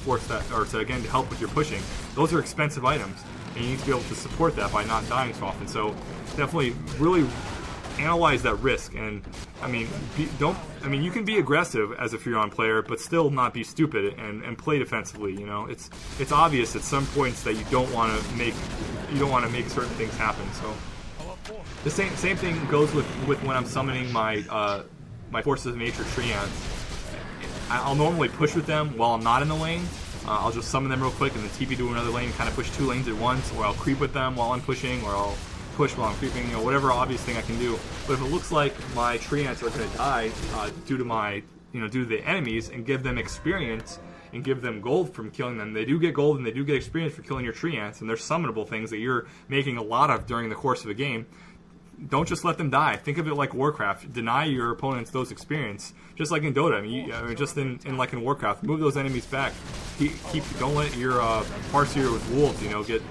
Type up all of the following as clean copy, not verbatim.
reinforce that, or to again to help with your pushing. Those are expensive items, and you need to be able to support that by not dying so often. So definitely, really analyze that risk. And I mean, you can be aggressive as a Furion player, but still not be stupid and play defensively. You know, it's obvious at some points that you don't want to make certain things happen. So the same thing goes with when I'm summoning my my Forces of Nature Treants. I'll normally push with them while I'm not in the lane. I'll just summon them real quick and then TP to another lane, kind of push 2 lanes at once, or I'll creep with them while I'm pushing, or I'll push while I'm creeping, you know, whatever obvious thing I can do. But if it looks like my Treants are going to die due to the enemies, and give them experience and give them gold from killing them, they do get gold and they do get experience for killing your Treants, and they're summonable things that you're making a lot of during the course of a game. Don't just let them die. Think of it like Warcraft. Deny your opponents those experience, just like in Dota. I mean, just in Warcraft, move those enemies back. Don't let your Farseer with wolves, you know, get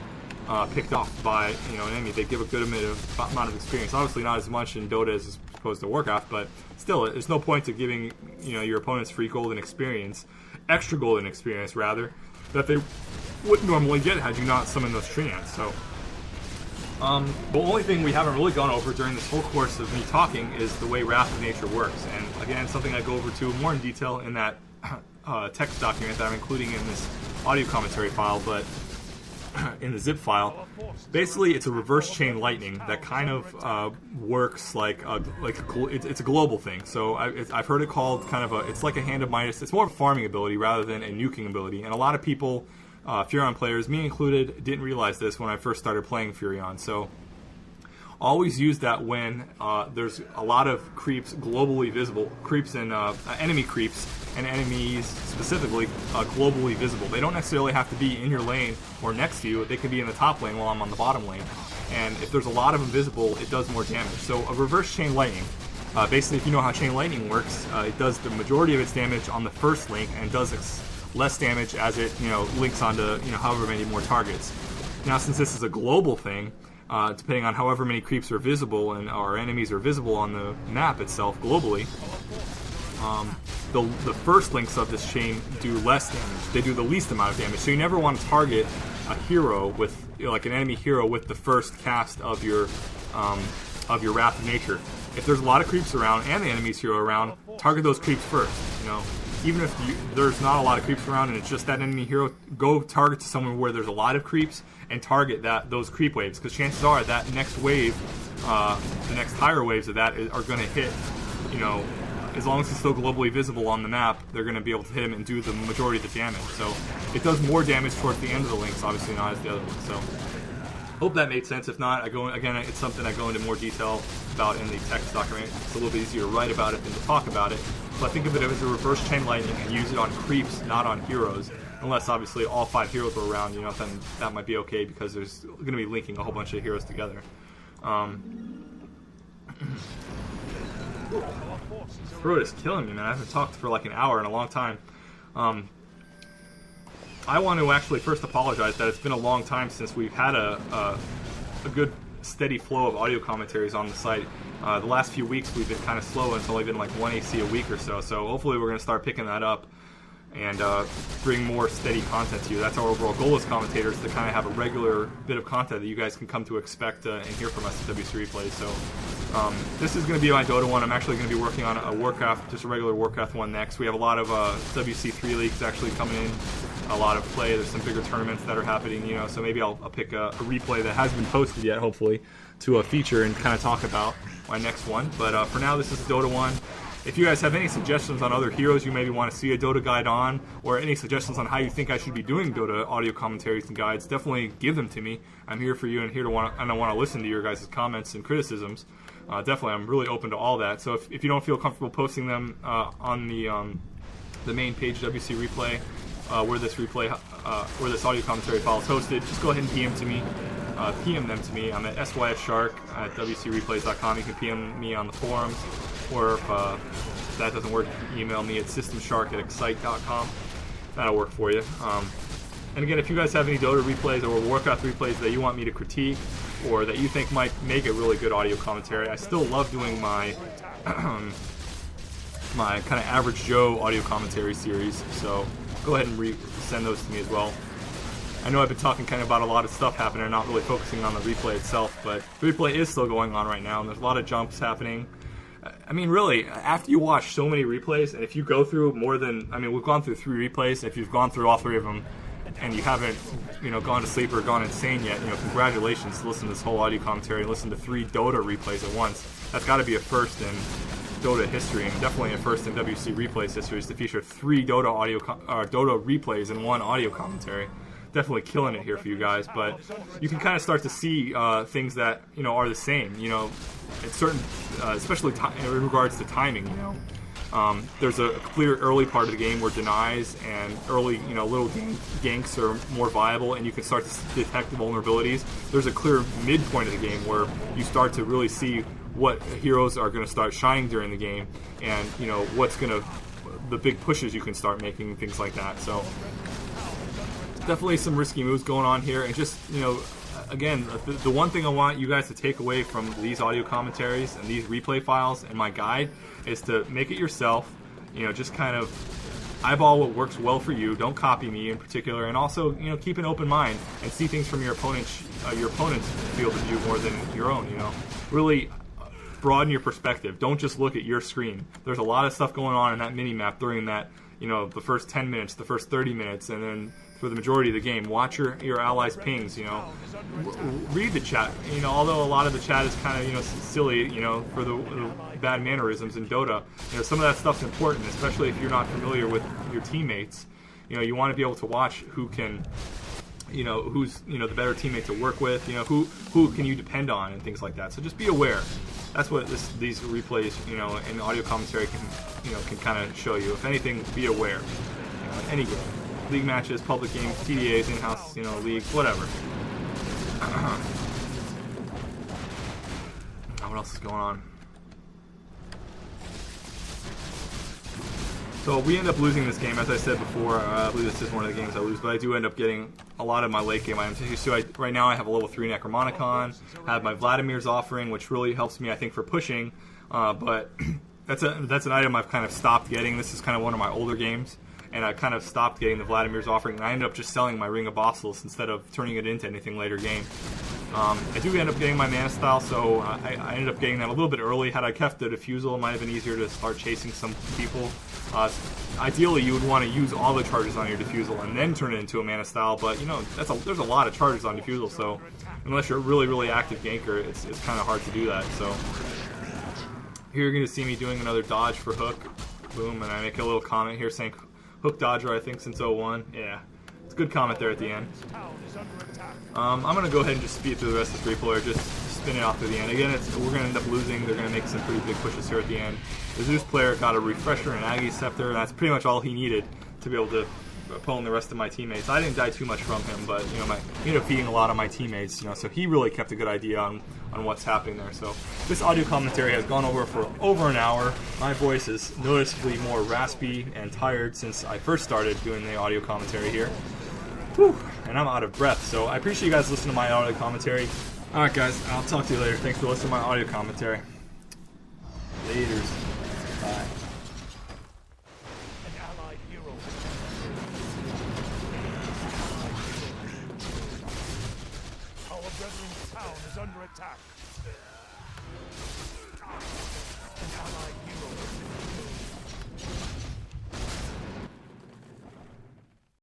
picked off by an enemy. They give a good amount of experience. Obviously, not as much in Dota as opposed to Warcraft, but still, there's no point to giving your opponents free golden experience, extra golden experience rather, that they wouldn't normally get had you not summoned those Treants. So. The only thing we haven't really gone over during this whole course of me talking is the way Wrath of Nature works. And again, something I go over to more in detail in that text document that I'm including in this audio commentary file, but in the zip file. Basically, it's a reverse chain lightning that kind of works it's a global thing. So I've heard it called it's like a Hand of Midas. It's more of a farming ability rather than a nuking ability. And a lot of people, Furion players, me included, didn't realize this when I first started playing Furion. So always use that when there's a lot of creeps globally visible, creeps and enemy creeps and enemies specifically globally visible. They don't necessarily have to be in your lane or next to you. They can be in the top lane while I'm on the bottom lane. And if there's a lot of them visible, it does more damage. So a reverse chain lightning, basically, if you know how chain lightning works, it does the majority of its damage on the first link and does less damage as it links onto however many more targets. Now, since this is a global thing, depending on however many creeps are visible and our enemies are visible on the map itself globally, the first links of this chain do less damage. They do the least amount of damage. So you never want to target a hero with like an enemy hero with the first cast of your Wrath of Nature. If there's a lot of creeps around and the enemy's hero around, target those creeps first. Even if there's not a lot of creeps around and it's just that enemy hero, go target to somewhere where there's a lot of creeps and target those creep waves, because chances are that next wave, the next higher waves of that are going to hit, as long as it's still globally visible on the map, they're going to be able to hit him and do the majority of the damage. So it does more damage towards the end of the links, obviously not as the other one. So hope that made sense. If not, it's something I go into more detail about in the text document. It's a little bit easier to write about it than to talk about it. But think of it as a reverse chain lightning and use it on creeps, not on heroes. Unless obviously all 5 heroes were around, then that might be okay because there's going to be linking a whole bunch of heroes together. Throat is killing me, man. I haven't talked for like an hour in a long time. I want to actually first apologize that it's been a long time since we've had a good steady flow of audio commentaries on the site. The last few weeks we've been kind of slow. It's only been like 1 AC a week or so. So hopefully we're going to start picking that up and bring more steady content to you. That's our overall goal as commentators, to kind of have a regular bit of content that you guys can come to expect and hear from us at WC Replays. So this is going to be my Dota one. I'm actually going to be working on a Warcraft, just a regular Warcraft one next. We have a lot of WC3 leagues actually coming in, a lot of play. There's some bigger tournaments that are happening, so maybe I'll pick a replay that hasn't been posted yet, hopefully, to a feature and kind of talk about my next one. But for now, this is Dota 1. If you guys have any suggestions on other heroes you maybe want to see a Dota guide on, or any suggestions on how you think I should be doing Dota audio commentaries and guides, definitely give them to me. I'm here for you and I want to listen to your guys' comments and criticisms. Definitely, I'm really open to all that. So if you don't feel comfortable posting them on the main page, WC Replay, where this audio commentary file is hosted, just go ahead and PM to me. PM them to me. I'm at SYFShark at WCReplays.com. You can PM me on the forums, or if that doesn't work, you can email me at Systemshark at excite.com. That'll work for you. And again, if you guys have any Dota replays or Warcraft replays that you want me to critique, or that you think might make a really good audio commentary, I still love doing my my kind of average Joe audio commentary series. So go ahead and send those to me as well. I know I've been talking kind of about a lot of stuff happening and not really focusing on the replay itself, but the replay is still going on right now, and there's a lot of jumps happening. I mean, really, after you watch so many replays, and if you go through more than, I mean, we've gone through 3 replays, if you've gone through all 3 of them, and you haven't, you know, gone to sleep or gone insane yet, you know, congratulations. Listen to this whole audio commentary and listen to 3 DoTA replays at once. That's got to be a first in DoTA history, and definitely a first in WC replays history, is to feature 3 DoTA replays in 1 audio commentary. Definitely killing it here for you guys, but you can kind of start to see things that, you know, are the same. You know, it's certain, especially in regards to timing. You know. There's a clear early part of the game where denies and early, you know, little ganks are more viable, and you can start to detect vulnerabilities. There's a clear midpoint of the game where you start to really see what heroes are going to start shining during the game, and, you know, the big pushes you can start making, things like that. So definitely some risky moves going on here, and just, you know, again, the one thing I want you guys to take away from these audio commentaries and these replay files and my guide is to make it yourself. You know, just kind of eyeball what works well for you. Don't copy me in particular, and also, you know, keep an open mind and see things from your opponent's field of view more than your own. You know, really broaden your perspective. Don't just look at your screen. There's a lot of stuff going on in that mini map during that, you know, the first 10 minutes, the first 30 minutes, and then for the majority of the game. Watch your allies' pings, you know. Read the chat, you know, although a lot of the chat is kind of, you know, silly, you know, for the bad mannerisms in DoTA. You know, some of that stuff's important, especially if you're not familiar with your teammates. You know, you want to be able to watch who can, you know, who's, you know, the better teammate to work with, you know, who can you depend on and things like that. So just be aware. That's what these replays, you know, and audio commentary can kind of show you. If anything, be aware. You know, in any game. League matches, public games, TDAs, in-house, you know, leagues, whatever. What else is going on? So we end up losing this game, as I said before. I believe this is one of the games I lose, but I do end up getting a lot of my late game items. So right now I have a level 3 Necromonicon, I have my Vladimir's offering, which really helps me, I think, for pushing. But that's an item I've kind of stopped getting. This is kind of one of my older games, and I kind of stopped getting the Vladimir's offering, and I ended up just selling my Ring of Bossos instead of turning it into anything later game. I do end up getting my Mana Style, so I ended up getting that a little bit early. Had I kept the Diffusal, it might have been easier to start chasing some people. Ideally, you would want to use all the charges on your Diffusal and then turn it into a Mana Style, but, you know, there's a lot of charges on Diffusal, so unless you're a really, really active ganker, it's kind of hard to do that. So here you're going to see me doing another dodge for Hook. Boom, and I make a little comment here saying Hook Dodger, I think, since 01. Yeah, it's a good comment there at the end. I'm going to go ahead and just speed through the rest of this replay, or just spin it off to the end. Again, we're going to end up losing. They're going to make some pretty big pushes here at the end. The Zeus player got a Refresher and Aggie Scepter, and that's pretty much all he needed to be able to opponent the rest of my teammates. I didn't die too much from him, but, you know, he ended up feeding a lot of my teammates, you know, so he really kept a good idea on what's happening there. So this audio commentary has gone over for over an hour. My voice is noticeably more raspy and tired since I first started doing the audio commentary here. Whew, and I'm out of breath, so I appreciate you guys listening to my audio commentary. Alright guys, I'll talk to you later. Thanks for listening to my audio commentary. Laters. Bye. Our brethren's town is under attack.